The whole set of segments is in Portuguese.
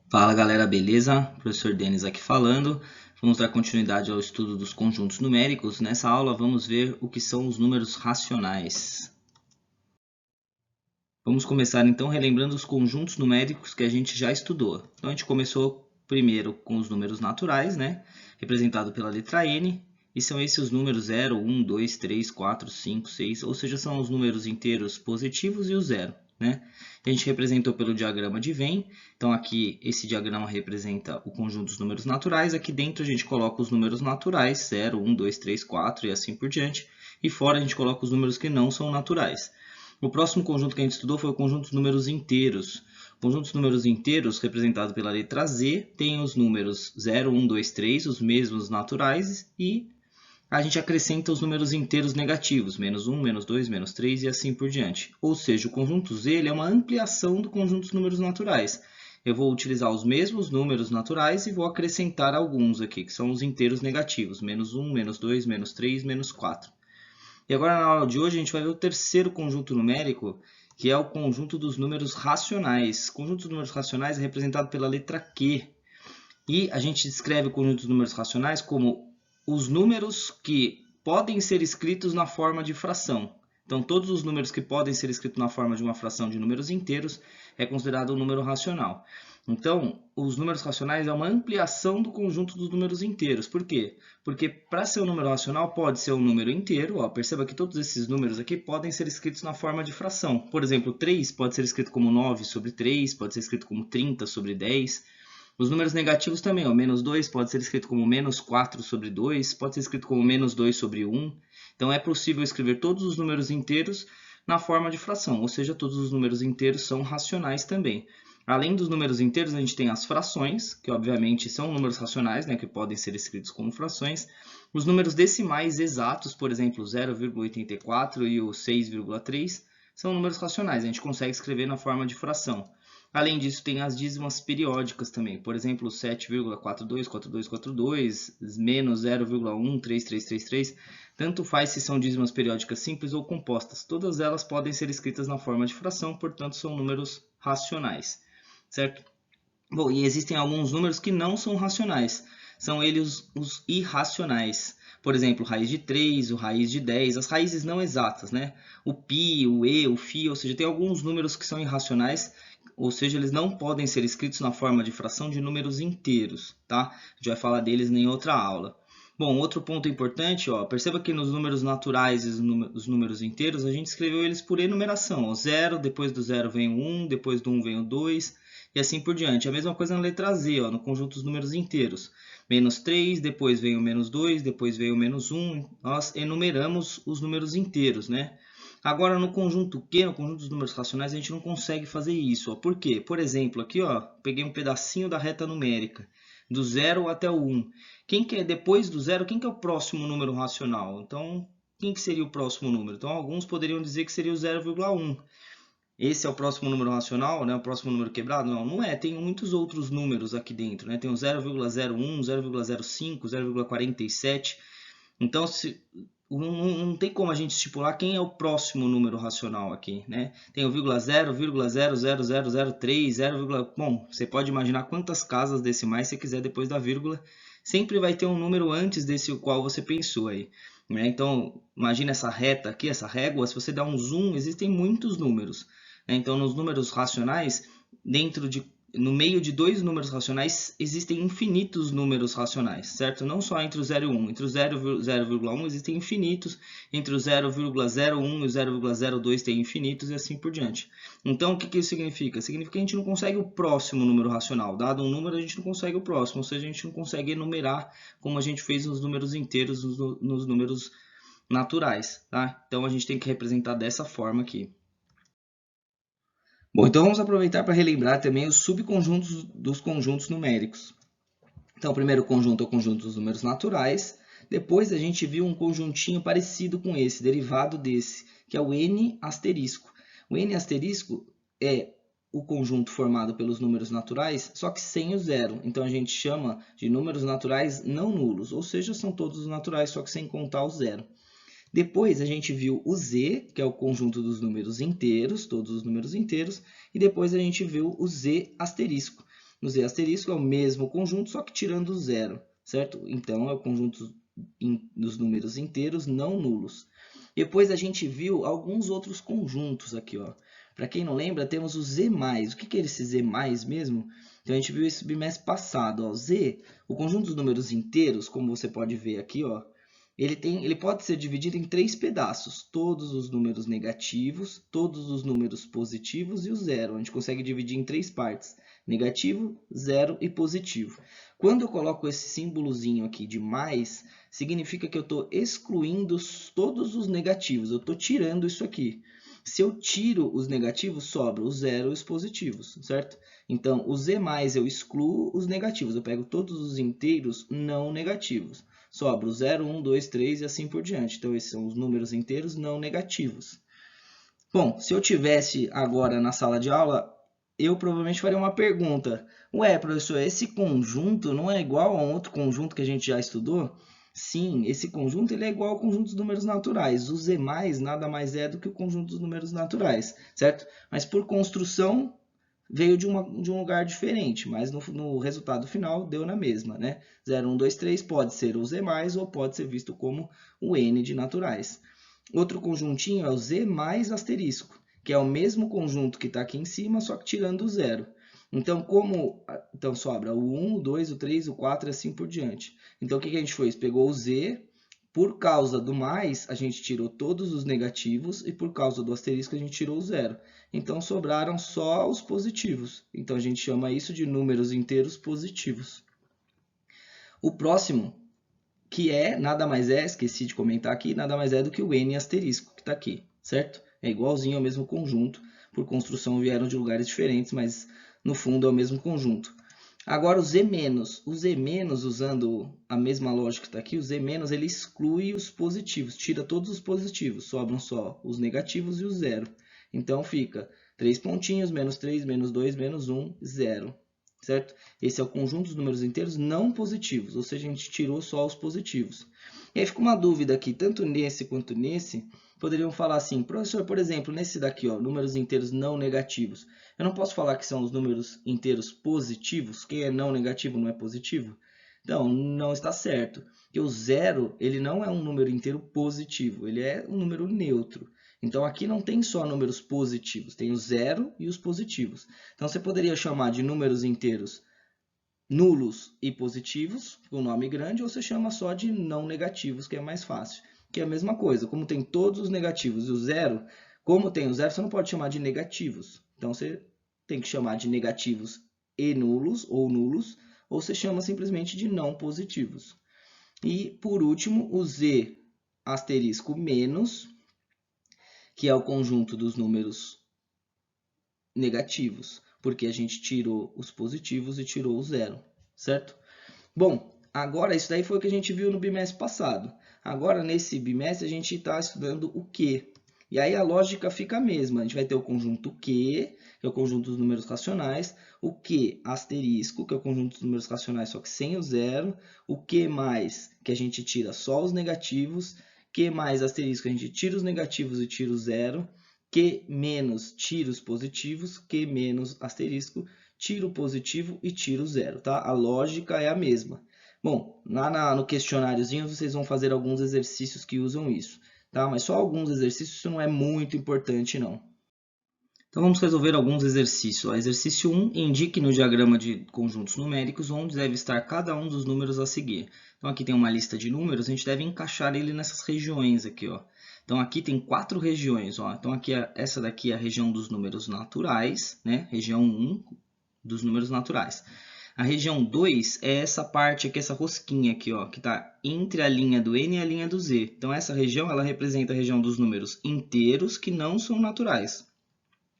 Fala galera, beleza? Professor Denis aqui falando. Vamos dar continuidade ao estudo dos conjuntos numéricos. Nessa aula vamos ver o que são os números racionais. Vamos começar então relembrando os conjuntos numéricos que a gente já estudou. Então a gente começou primeiro com os números naturais, né? Representado pela letra N. E são esses os números 0, 1, 2, 3, 4, 5, 6, ou seja, são os números inteiros positivos e o zero, né? A gente representou pelo diagrama de Venn. Então aqui esse diagrama representa o conjunto dos números naturais. Aqui dentro a gente coloca os números naturais, 0, 1, 2, 3, 4 e assim por diante. E fora a gente coloca os números que não são naturais. O próximo conjunto que a gente estudou foi o conjunto dos números inteiros. O conjunto dos números inteiros, representado pela letra Z, tem os números 0, 1, 2, 3, os mesmos naturais, e a gente acrescenta os números inteiros negativos, menos 1, menos 2, menos 3 e assim por diante. Ou seja, o conjunto Z ele é uma ampliação do conjunto dos números naturais. Eu vou utilizar os mesmos números naturais e vou acrescentar alguns aqui, que são os inteiros negativos, menos 1, menos 2, menos 3, menos 4. E agora na aula de hoje a gente vai ver o terceiro conjunto numérico, que é o conjunto dos números racionais. O conjunto dos números racionais é representado pela letra Q. E a gente descreve o conjunto dos números racionais como os números que podem ser escritos na forma de fração. Então, todos os números que podem ser escritos na forma de uma fração de números inteiros é considerado um número racional. Então, os números racionais é uma ampliação do conjunto dos números inteiros. Por quê? Porque para ser um número racional pode ser um número inteiro. Ó, perceba que todos esses números aqui podem ser escritos na forma de fração. Por exemplo, 3 pode ser escrito como 9 sobre 3, pode ser escrito como 30 sobre 10. Os números negativos também, ó, menos 2 pode ser escrito como menos 4 sobre 2, pode ser escrito como menos 2 sobre 1. Então é possível escrever todos os números inteiros na forma de fração, ou seja, todos os números inteiros são racionais também. Além dos números inteiros, a gente tem as frações, que obviamente são números racionais, né, que podem ser escritos como frações. Os números decimais exatos, por exemplo, 0,84 e o 6,3, são números racionais, a gente consegue escrever na forma de fração. Além disso, tem as dízimas periódicas também. Por exemplo, 7,424242, menos 0,13333. Tanto faz se são dízimas periódicas simples ou compostas. Todas elas podem ser escritas na forma de fração, portanto, são números racionais, certo? Bom, e existem alguns números que não são racionais. São eles os irracionais. Por exemplo, raiz de 3, o raiz de 10, as raízes não exatas, né? O π, o e, o φ, ou seja, tem alguns números que são irracionais, ou seja, eles não podem ser escritos na forma de fração de números inteiros, tá? A gente vai falar deles em outra aula. Bom, outro ponto importante, ó, perceba que nos números naturais e os números inteiros, a gente escreveu eles por enumeração. Ó, 0, depois do 0 vem o 1, depois do 1 vem o 2, e assim por diante. A mesma coisa na letra Z, ó, no conjunto dos números inteiros. Menos 3, depois vem o menos 2, depois vem o menos 1. Nós enumeramos os números inteiros, né? Agora, no conjunto Q, no conjunto dos números racionais, a gente não consegue fazer isso. Ó. Por quê? Por exemplo, aqui ó, peguei um pedacinho da reta numérica, do 0 até o 1. Quem que é depois do 0? Quem que é o próximo número racional? Então, quem que seria o próximo número? Então, alguns poderiam dizer que seria o 0,1. Esse é o próximo número racional, né? O próximo número quebrado? Não, não é. Tem muitos outros números aqui dentro, né? Tem o 0,01, 0,05, 0,47. Então, não tem como a gente estipular quem é o próximo número racional aqui, né? Tem o 0,0, 0,00003, 0, bom, você pode imaginar quantas casas decimais você quiser depois da vírgula. Sempre vai ter um número antes desse o qual você pensou aí, né? Então, imagina essa reta aqui, essa régua, se você dá um zoom, existem muitos números, né? Então, nos números racionais, no meio de dois números racionais, existem infinitos números racionais, certo? Não só entre o 0 e o 1. Entre o 0 e 0,1 existem infinitos, entre o 0,01 e o 0,02 tem infinitos e assim por diante. Então, o que isso significa? Significa que a gente não consegue o próximo número racional. Dado um número, a gente não consegue o próximo, ou seja, a gente não consegue enumerar como a gente fez nos números inteiros, nos números naturais, tá? Então, a gente tem que representar dessa forma aqui. Bom, então vamos aproveitar para relembrar também os subconjuntos dos conjuntos numéricos. Então, o primeiro conjunto é o conjunto dos números naturais. Depois a gente viu um conjuntinho parecido com esse, derivado desse, que é o n asterisco. O n asterisco é o conjunto formado pelos números naturais, só que sem o zero. Então, a gente chama de números naturais não nulos, ou seja, são todos os naturais, só que sem contar o zero. Depois a gente viu o z, que é o conjunto dos números inteiros, todos os números inteiros, e depois a gente viu o z asterisco, O Z asterisco é o mesmo conjunto, só que tirando o zero, certo? Então, é o conjunto dos números inteiros não nulos. Depois a gente viu alguns outros conjuntos aqui, ó. Para quem não lembra, temos o Z+. O que é esse Z+ mesmo? Então, a gente viu esse bimestre passado, ó. Z, o conjunto dos números inteiros, como você pode ver aqui, ó, ele pode ser dividido em 3 pedaços. Todos os números negativos, todos os números positivos e o zero. A gente consegue dividir em 3 partes. Negativo, zero e positivo. Quando eu coloco esse símbolozinho aqui de mais, significa que eu estou excluindo todos os negativos. Eu estou tirando isso aqui. Se eu tiro os negativos, sobra o zero e os positivos, certo? Então, o Z+, eu excluo os negativos. Eu pego todos os inteiros não negativos. Sobra o 0, 1, 2, 3 e assim por diante. Então, esses são os números inteiros não negativos. Bom, se eu tivesse agora na sala de aula, eu provavelmente faria uma pergunta. Ué, professor, esse conjunto não é igual a um outro conjunto que a gente já estudou? Sim, esse conjunto ele é igual ao conjunto dos números naturais. O Z+, nada mais é do que o conjunto dos números naturais, certo? Mas por construção, veio de um lugar diferente, mas no resultado final deu na mesma, né? 0, 1, 2, 3 pode ser o Z+, ou pode ser visto como o N de naturais. Outro conjuntinho é o Z mais asterisco, que é o mesmo conjunto que está aqui em cima, só que tirando o zero. Então, então sobra o 1, o 2, o 3, o 4 e assim por diante. Então, o que a gente fez? Pegou o Z, por causa do mais, a gente tirou todos os negativos, e por causa do asterisco, a gente tirou o zero. Então, sobraram só os positivos. Então, a gente chama isso de números inteiros positivos. O próximo, que nada mais é, esqueci de comentar aqui, nada mais é do que o N asterisco que está aqui, certo? É igualzinho ao mesmo conjunto, por construção vieram de lugares diferentes, mas no fundo é o mesmo conjunto. Agora o Z-, usando a mesma lógica que está aqui, o Z-, ele exclui os positivos, tira todos os positivos, sobram só os negativos e o zero. Então fica 3 pontinhos, menos 3, menos 2, menos 1, 0. Certo? Esse é o conjunto dos números inteiros não positivos, ou seja, a gente tirou só os positivos. E aí fica uma dúvida aqui, tanto nesse quanto nesse, poderiam falar assim, professor, por exemplo, nesse daqui, ó, números inteiros não negativos, eu não posso falar que são os números inteiros positivos? Quem é não negativo não é positivo? Então, não está certo, porque o zero ele não é um número inteiro positivo, ele é um número neutro. Então, aqui não tem só números positivos, tem o zero e os positivos. Então, você poderia chamar de números inteiros nulos e positivos, com nome grande, ou você chama só de não negativos, que é mais fácil. Que é a mesma coisa, como tem todos os negativos e o zero, como tem o zero, você não pode chamar de negativos. Então, você tem que chamar de negativos e nulos, ou você chama simplesmente de não positivos. E, por último, o Z asterisco menos, que é o conjunto dos números negativos, porque a gente tirou os positivos e tirou o zero, certo? Bom, agora isso daí foi o que a gente viu no bimestre passado. Agora, nesse bimestre, a gente está estudando o Q. E aí a lógica fica a mesma. A gente vai ter o conjunto Q, que é o conjunto dos números racionais, o Q asterisco, que é o conjunto dos números racionais, só que sem o zero, o Q mais, que a gente tira só os negativos, Q mais asterisco, a gente tira os negativos e tira o zero, Q menos tira os positivos, Q menos asterisco, tira o positivo e tira o zero, tá? A lógica é a mesma. Bom, lá no questionáriozinho vocês vão fazer alguns exercícios que usam isso, tá? Mas só alguns exercícios, isso não é muito importante, não. Então vamos resolver alguns exercícios. Exercício 1, indique no diagrama de conjuntos numéricos onde deve estar cada um dos números a seguir. Então aqui tem uma lista de números, a gente deve encaixar ele nessas regiões aqui, ó. Então aqui tem 4 regiões, ó. Então aqui essa daqui é a região dos números naturais, né? Região 1 dos números naturais. A região 2 é essa parte aqui, essa rosquinha aqui, ó, que está entre a linha do N e a linha do Z. Então essa região ela representa a região dos números inteiros que não são naturais,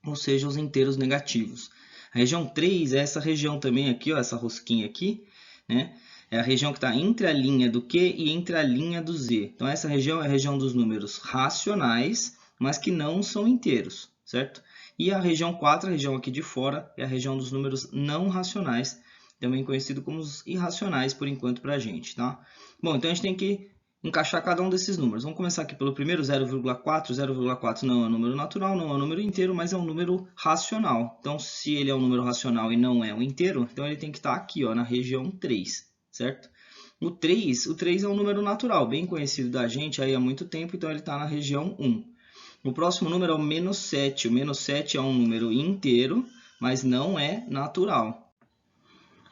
ou seja, os inteiros negativos. A região 3 é essa região também aqui, ó, essa rosquinha aqui, né? É a região que está entre a linha do Q e entre a linha do Z. Então, essa região é a região dos números racionais, mas que não são inteiros, certo? E a região 4, a região aqui de fora, é a região dos números não racionais, também conhecido como os irracionais por enquanto para a gente, tá? Bom, então a gente tem que encaixar cada um desses números. Vamos começar aqui pelo primeiro, 0,4. 0,4 não é um número natural, não é um número inteiro, mas é um número racional. Então, se ele é um número racional e não é um inteiro, então ele tem que estar aqui, ó, na região 3, certo? O 3 é um número natural, bem conhecido da gente aí há muito tempo, então ele está na região 1. O próximo número é o menos 7. O menos 7 é um número inteiro, mas não é natural.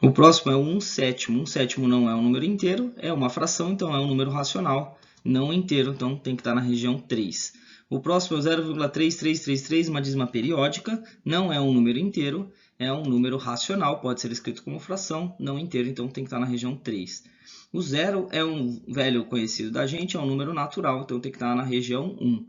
O próximo é o 1/7. 1/7 não é um número inteiro, é uma fração, então é um número racional, não inteiro, então tem que estar na região 3. O próximo é o 0,3333, uma dízima periódica, não é um número inteiro, é um número racional, pode ser escrito como fração, não inteiro, então tem que estar na região 3. O 0 é um velho conhecido da gente, é um número natural, então tem que estar na região 1.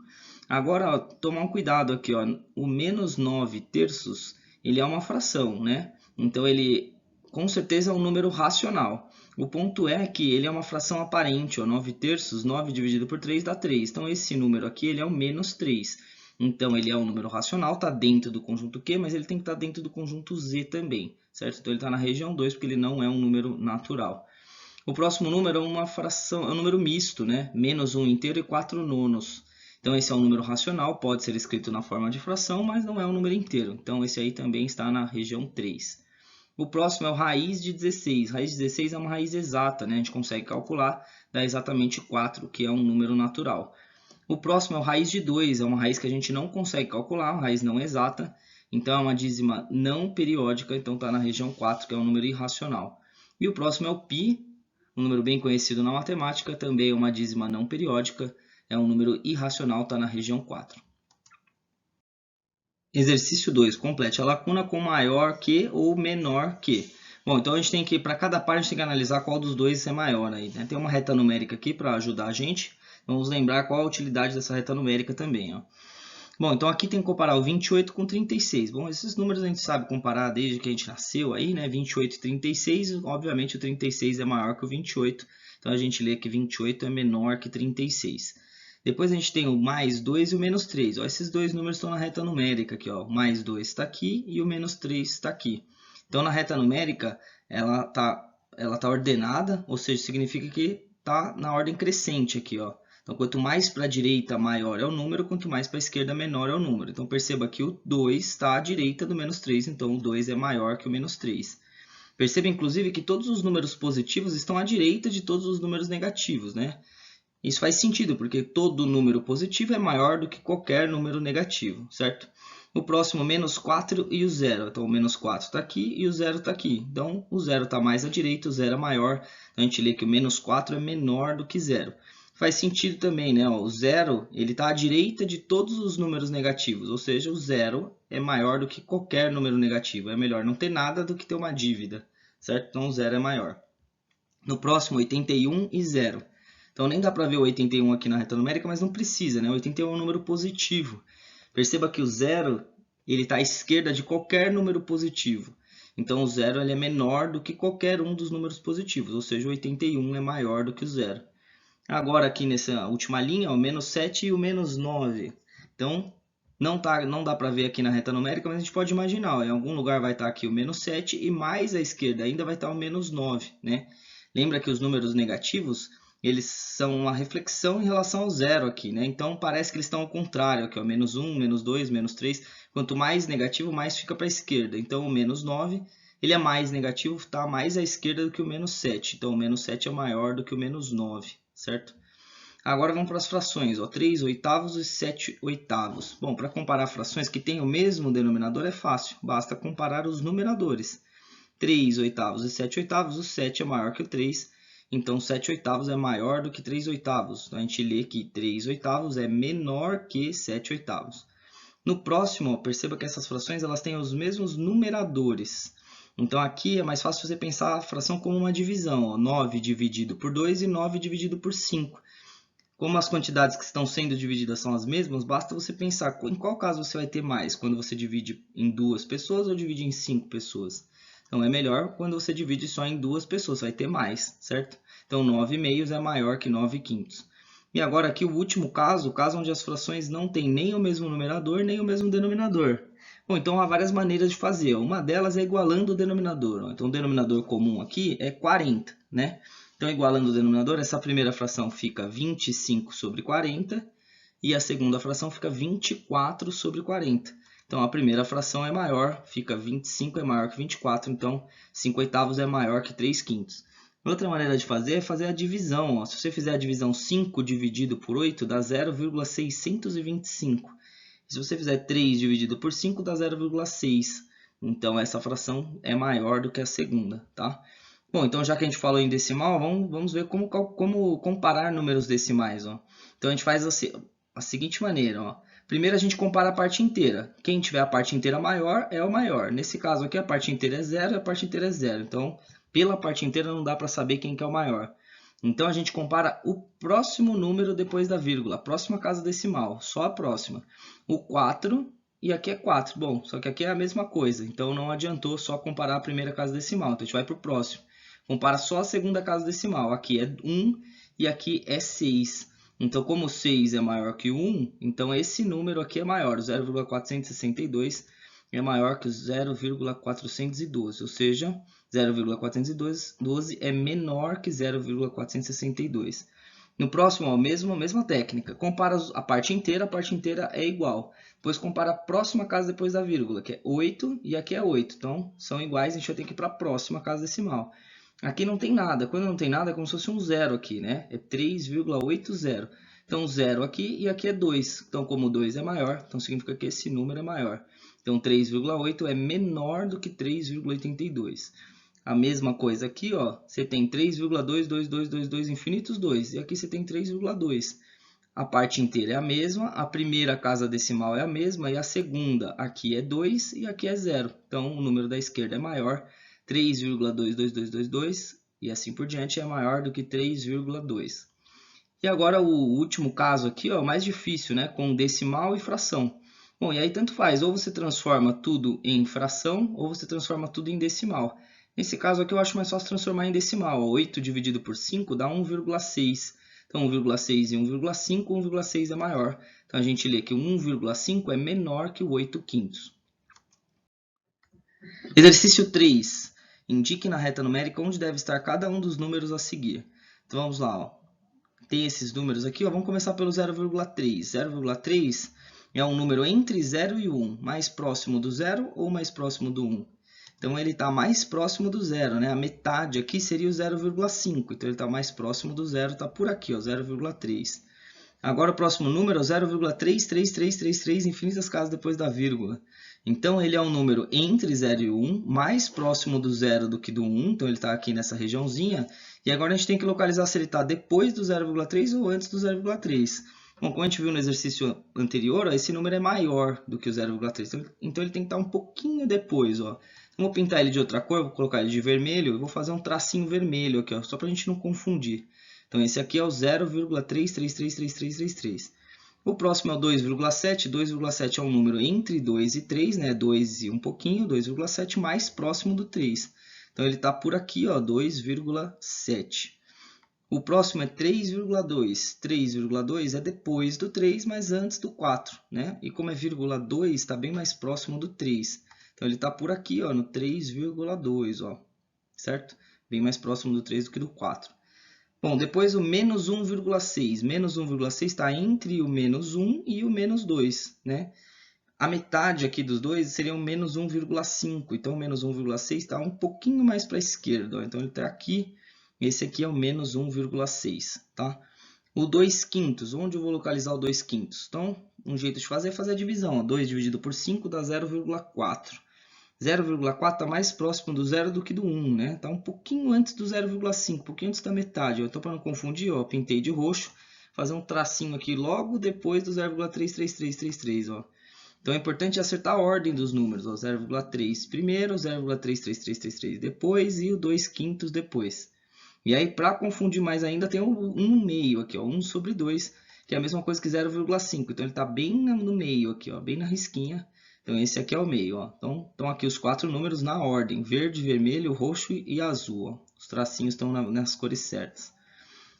Agora, ó, tomar um cuidado aqui, ó, o menos 9 terços, ele é uma fração, né? Então ele com certeza é um número racional. O ponto é que ele é uma fração aparente, ó, 9 terços, 9 dividido por 3 dá 3. Então, esse número aqui ele é o menos 3. Então, ele é um número racional, está dentro do conjunto Q, mas ele tem que estar dentro do conjunto Z também, certo? Então, ele está na região 2, porque ele não é um número natural. O próximo número é uma fração, é um número misto, né? Menos 1 inteiro e 4 nonos. Então, esse é um número racional, pode ser escrito na forma de fração, mas não é um número inteiro. Então, esse aí também está na região 3. O próximo é o raiz de 16. Raiz de 16 é uma raiz exata, né? A gente consegue calcular, dá exatamente 4, que é um número natural. O próximo é o raiz de 2, é uma raiz que a gente não consegue calcular, uma raiz não exata. Então, é uma dízima não periódica, então está na região 4, que é um número irracional. E o próximo é o π, um número bem conhecido na matemática, também é uma dízima não periódica, é um número irracional, está na região 4. Exercício 2. Complete a lacuna com maior que ou menor que. Bom, então a gente tem que, para cada parte, a gente tem que analisar qual dos dois é maior aí, né? Tem uma reta numérica aqui para ajudar a gente. Vamos lembrar qual a utilidade dessa reta numérica também, ó. Bom, então aqui tem que comparar o 28 com 36. Bom, esses números a gente sabe comparar desde que a gente nasceu aí, né? 28 e 36, obviamente o 36 é maior que o 28. Então a gente lê que 28 é menor que 36. Depois a gente tem o mais 2 e o menos 3. Ó, esses dois números estão na reta numérica aqui, ó. O mais 2 está aqui e o menos 3 está aqui. Então, na reta numérica, ela tá ordenada, ou seja, significa que está na ordem crescente aqui, ó. Então, quanto mais para a direita, maior é o número, quanto mais para a esquerda, menor é o número. Então, perceba que o 2 está à direita do menos 3, então o 2 é maior que o menos 3. Perceba, inclusive, que todos os números positivos estão à direita de todos os números negativos, né? Isso faz sentido, porque todo número positivo é maior do que qualquer número negativo, certo? O próximo, menos 4 e o 0. Então, o menos 4 está aqui e o 0 está aqui. Então, o 0 está mais à direita, o 0 é maior. Então, a gente lê que o menos 4 é menor do que 0. Faz sentido também, né? O 0 está à direita de todos os números negativos, ou seja, o 0 é maior do que qualquer número negativo. É melhor não ter nada do que ter uma dívida, certo? Então, o 0 é maior. No próximo, 81 e 0. Então, nem dá para ver o 81 aqui na reta numérica, mas não precisa, né? O 81 é um número positivo. Perceba que o 0 está à esquerda de qualquer número positivo. Então, o 0 ele é menor do que qualquer um dos números positivos, ou seja, o 81 é maior do que o 0. Agora, aqui nessa última linha, o menos 7 e o menos 9. Então, não dá para ver aqui na reta numérica, mas a gente pode imaginar. Ó, em algum lugar vai estar aqui o menos 7 e mais à esquerda ainda vai estar o menos 9. Né? Lembra que os números negativos eles são uma reflexão em relação ao zero aqui, né? Então parece que eles estão ao contrário, aqui, ó, menos 1, menos 2, menos 3. Quanto mais negativo, mais fica para a esquerda. Então o menos 9 ele é mais negativo, está mais à esquerda do que o menos 7. Então o menos 7 é maior do que o menos 9, certo? Agora vamos para as frações, ó, 3 oitavos e 7 oitavos. Bom, para comparar frações que têm o mesmo denominador é fácil, basta comparar os numeradores. 3 oitavos e 7 oitavos, o 7 é maior que o 3. Então, 7 oitavos é maior do que 3 oitavos. Então, a gente lê que 3 oitavos é menor que 7 oitavos. No próximo, perceba que essas frações elas têm os mesmos numeradores. Então, aqui é mais fácil você pensar a fração como uma divisão. Ó, 9 dividido por 2 e 9 dividido por 5. Como as quantidades que estão sendo divididas são as mesmas, basta você pensar em qual caso você vai ter mais. Quando você divide em 2 pessoas ou divide em 5 pessoas. Então, é melhor quando você divide só em 2 pessoas, vai ter mais, certo? Então, 9 meios é maior que 9 quintos. E agora aqui o último caso, o caso onde as frações não têm nem o mesmo numerador, nem o mesmo denominador. Bom, então há várias maneiras de fazer. Uma delas é igualando o denominador. Então, o denominador comum aqui é 40, né? Então, igualando o denominador, essa primeira fração fica 25 sobre 40 e a segunda fração fica 24 sobre 40. Então, a primeira fração é maior, fica 25 é maior que 24, então 5/8 é maior que 3/5. Outra maneira de fazer é fazer a divisão. Ó. Se você fizer a divisão 5 dividido por 8, dá 0,625. Se você fizer 3 dividido por 5, dá 0,6. Então, essa fração é maior do que a segunda, tá? Bom, então já que a gente falou em decimal, vamos ver como comparar números decimais. Ó. Então, a gente faz a seguinte maneira. Ó. Primeiro, a gente compara a parte inteira. Quem tiver a parte inteira maior é o maior. Nesse caso aqui, a parte inteira é 0 e a parte inteira é 0. Então, pela parte inteira não dá para saber quem que é o maior. Então, a gente compara o próximo número depois da vírgula, a próxima casa decimal, só a próxima. O 4 e aqui é 4. Bom, só que aqui é a mesma coisa, então não adiantou só comparar a primeira casa decimal. Então, a gente vai para o próximo. Compara só a segunda casa decimal. Aqui é 1 e aqui é 6. Então, como 6 é maior que 1, então esse número aqui é maior. O 0,462 é maior que o 0,412. Ou seja, 0,412 é menor que 0,462. No próximo, a mesma técnica. Compara a parte inteira é igual. Depois compara a próxima casa depois da vírgula, que é 8 e aqui é 8. Então, são iguais, a gente vai ter que ir para a próxima casa decimal. Aqui não tem nada. Quando não tem nada, é como se fosse um zero aqui, né? É 3,80. Então, 0 aqui e aqui é 2. Então, como 2 é maior, então significa que esse número é maior. Então, 3,8 é menor do que 3,82. A mesma coisa aqui, ó, você tem 3,22222 infinitos 2. E aqui você tem 3,2. A parte inteira é a mesma, a primeira casa decimal é a mesma e a segunda aqui é 2 e aqui é 0. Então, o número da esquerda é maior. 3,22222 e assim por diante é maior do que 3,2. E agora o último caso aqui, ó, mais difícil, né, com decimal e fração. Bom, e aí tanto faz, ou você transforma tudo em fração ou você transforma tudo em decimal. Nesse caso aqui eu acho mais fácil transformar em decimal. 8 dividido por 5 dá 1,6. Então 1,6 e 1,5, 1,6 é maior. Então a gente lê que o 1,5 é menor que o 8/5. Exercício 3. Indique na reta numérica onde deve estar cada um dos números a seguir. Então vamos lá. Ó. Tem esses números aqui. Ó. Vamos começar pelo 0,3. 0,3 é um número entre 0 e 1. Mais próximo do 0 ou mais próximo do 1? Então ele está mais próximo do 0. Né? A metade aqui seria o 0,5. Então ele está mais próximo do 0. Está por aqui, 0,3. Agora o próximo número é o 0,33333 infinitas casas depois da vírgula. Então ele é um número entre 0 e 1, mais próximo do 0 do que do 1, então ele está aqui nessa regiãozinha. E agora a gente tem que localizar se ele está depois do 0,3 ou antes do 0,3. Bom, como a gente viu no exercício anterior, ó, esse número é maior do que o 0,3, então ele tem que estar um pouquinho depois. Ó. Vou pintar ele de outra cor, vou colocar ele de vermelho e vou fazer um tracinho vermelho aqui, ó, só para a gente não confundir. Então, esse aqui é o 0,3333333. O próximo é o 2,7. 2,7 é um número entre 2 e 3, né? 2 e um pouquinho, 2,7 mais próximo do 3. Então, ele está por aqui, 2,7. O próximo é 3,2. 3,2 é depois do 3, mas antes do 4. Né? E como é vírgula 2, está bem mais próximo do 3. Então, ele está por aqui, no 3,2, certo? Bem mais próximo do 3 do que do 4. Bom, depois o menos 1,6. Menos 1,6 está entre o menos 1 e o menos 2. Né? A metade aqui dos dois seria o menos 1,5. Então, o menos 1,6 está um pouquinho mais para a esquerda. Ó. Então, ele está aqui. Esse aqui é o menos 1,6. Tá? O 2/5. Onde eu vou localizar o 2/5? Então, um jeito de fazer é fazer a divisão. Ó. 2 dividido por 5 dá 0,4. 0,4 está mais próximo do 0 do que do 1, né? Está um pouquinho antes do 0,5, um pouquinho antes da metade. Então, para não confundir, ó, pintei de roxo, fazer um tracinho aqui logo depois do 0,33333, ó. Então, é importante acertar a ordem dos números, ó, 0,3 primeiro, 0,33333 depois e o 2/5 depois. E aí, para confundir mais ainda, tem o 1 no meio aqui, ó, 1 sobre 2, que é a mesma coisa que 0,5. Então, ele está bem no meio aqui, ó, bem na risquinha. Então, esse aqui é o meio. Ó. Então, estão aqui os 4 números na ordem. Verde, vermelho, roxo e azul. Ó. Os tracinhos estão nas cores certas.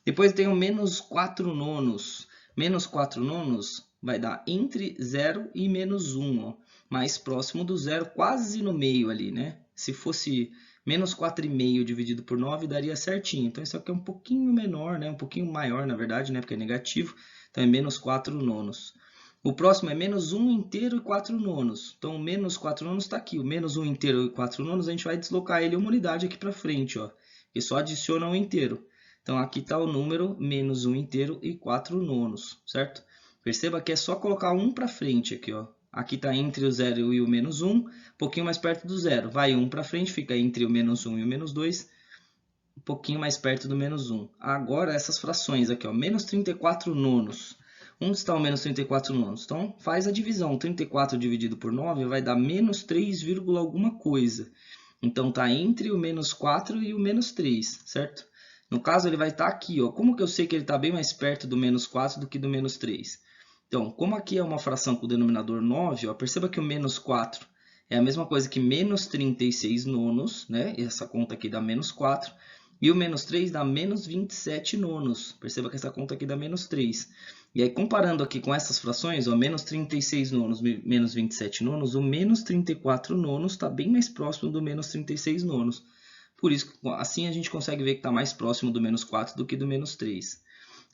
Depois tem o menos 4 nonos. Menos 4 nonos vai dar entre 0 e menos 1. Ó. Mais próximo do 0, quase no meio ali, né? Se fosse menos 4,5 dividido por 9, daria certinho. Então, isso aqui é um pouquinho menor, né? Um pouquinho maior, na verdade, né? Porque é negativo. Então, é menos 4 nonos. O próximo é menos 1 inteiro e 4 nonos. Então, o menos 4 nonos está aqui. O menos 1 inteiro e 4 nonos, a gente vai deslocar ele uma unidade aqui para frente, ó. Que só adiciona um inteiro. Então, aqui está o número menos 1 inteiro e 4 nonos, certo? Perceba que é só colocar 1 para frente aqui, ó. Aqui está entre o 0 e o menos 1, um pouquinho mais perto do 0. Vai 1 para frente, fica entre o menos 1 e o menos 2, um pouquinho mais perto do menos 1. Agora, essas frações aqui, ó, menos 34 nonos. Onde está o menos 34 nonos? Então, faz a divisão. 34 dividido por 9 vai dar menos 3, alguma coisa. Então, está entre o menos 4 e o menos 3, certo? No caso, ele vai estar aqui, ó. Como que eu sei que ele está bem mais perto do menos 4 do que do menos 3? Então, como aqui é uma fração com o denominador 9, ó, perceba que o menos 4 é a mesma coisa que menos 36 nonos, né? Essa conta aqui dá menos 4. E o menos 3 dá menos 27 nonos. Perceba que essa conta aqui dá menos 3. E aí, comparando aqui com essas frações, ó, menos 36 nonos, menos 27 nonos, o menos 34 nonos está bem mais próximo do menos 36 nonos. Por isso, assim a gente consegue ver que está mais próximo do menos 4 do que do menos 3.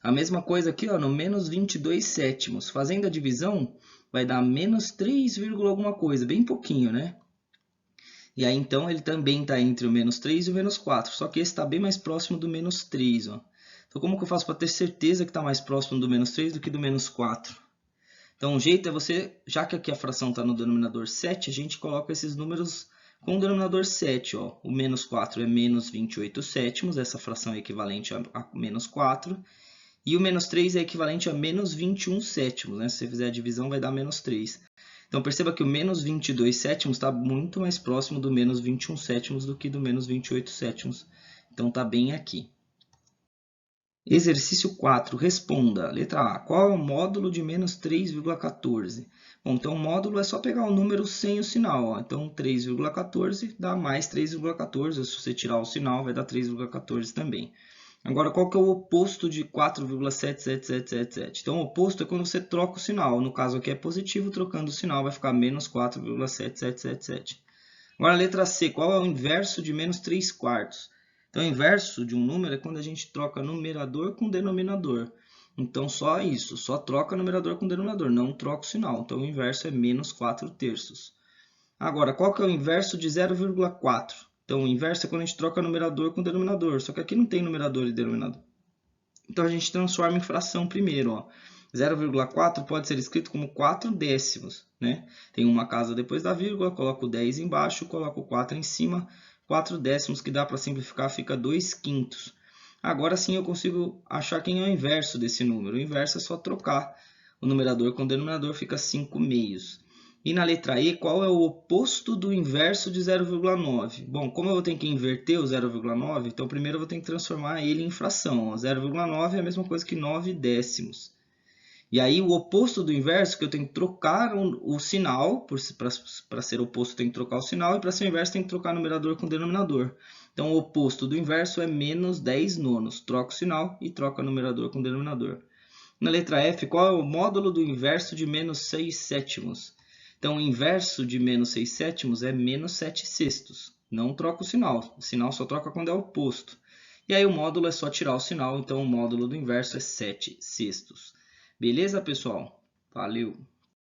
A mesma coisa aqui, ó, no menos 22 sétimos. Fazendo a divisão, vai dar menos 3, alguma coisa, bem pouquinho, né? E aí, então, ele também está entre o menos 3 e o menos 4. Só que esse está bem mais próximo do menos 3, ó. Então, como que eu faço para ter certeza que está mais próximo do menos 3 do que do menos 4? Então, o jeito é você, já que aqui a fração está no denominador 7, a gente coloca esses números com o denominador 7. Ó. O menos 4 é menos 28 sétimos, essa fração é equivalente a menos 4. E o menos 3 é equivalente a menos 21 sétimos, né? Se você fizer a divisão, vai dar menos 3. Então, perceba que o menos 22 sétimos está muito mais próximo do menos 21 sétimos do que do menos 28 sétimos. Então, está bem aqui. Exercício 4. Responda. Letra A. Qual é o módulo de menos 3,14? Bom, então o módulo é só pegar o número sem o sinal. Ó. Então, 3,14 dá mais 3,14. Se você tirar o sinal, vai dar 3,14 também. Agora, qual que é o oposto de 4,77777? Então, o oposto é quando você troca o sinal. No caso aqui é positivo, trocando o sinal vai ficar menos 4,7777. Agora, a letra C. Qual é o inverso de menos 3 quartos? Então, o inverso de um número é quando a gente troca numerador com denominador. Então, só isso. Só troca numerador com denominador, não troca o sinal. Então, o inverso é menos 4 terços. Agora, qual que é o inverso de 0,4? Então, o inverso é quando a gente troca numerador com denominador. Só que aqui não tem numerador e denominador. Então, a gente transforma em fração primeiro. 0,4 pode ser escrito como 4 décimos. Né? Tem uma casa depois da vírgula, coloco o 10 embaixo, coloco o 4 em cima. 4 décimos que dá para simplificar fica 2 quintos. Agora sim eu consigo achar quem é o inverso desse número. O inverso é só trocar o numerador com o denominador, fica 5 meios. E na letra E, qual é o oposto do inverso de 0,9? Bom, como eu vou ter que inverter o 0,9, então primeiro eu vou ter que transformar ele em fração. 0,9 é a mesma coisa que 9 décimos. E aí o oposto do inverso, que eu tenho que trocar o sinal, para ser oposto tem que trocar o sinal, e para ser inverso tem que trocar numerador com denominador. Então o oposto do inverso é menos 10 nonos. Troca o sinal e troca numerador com denominador. Na letra F, qual é o módulo do inverso de menos 6 sétimos? Então, o inverso de menos 6 sétimos é menos 7 sextos. Não troca o sinal só troca quando é oposto. E aí o módulo é só tirar o sinal, então o módulo do inverso é 7 sextos. Beleza, pessoal? Valeu!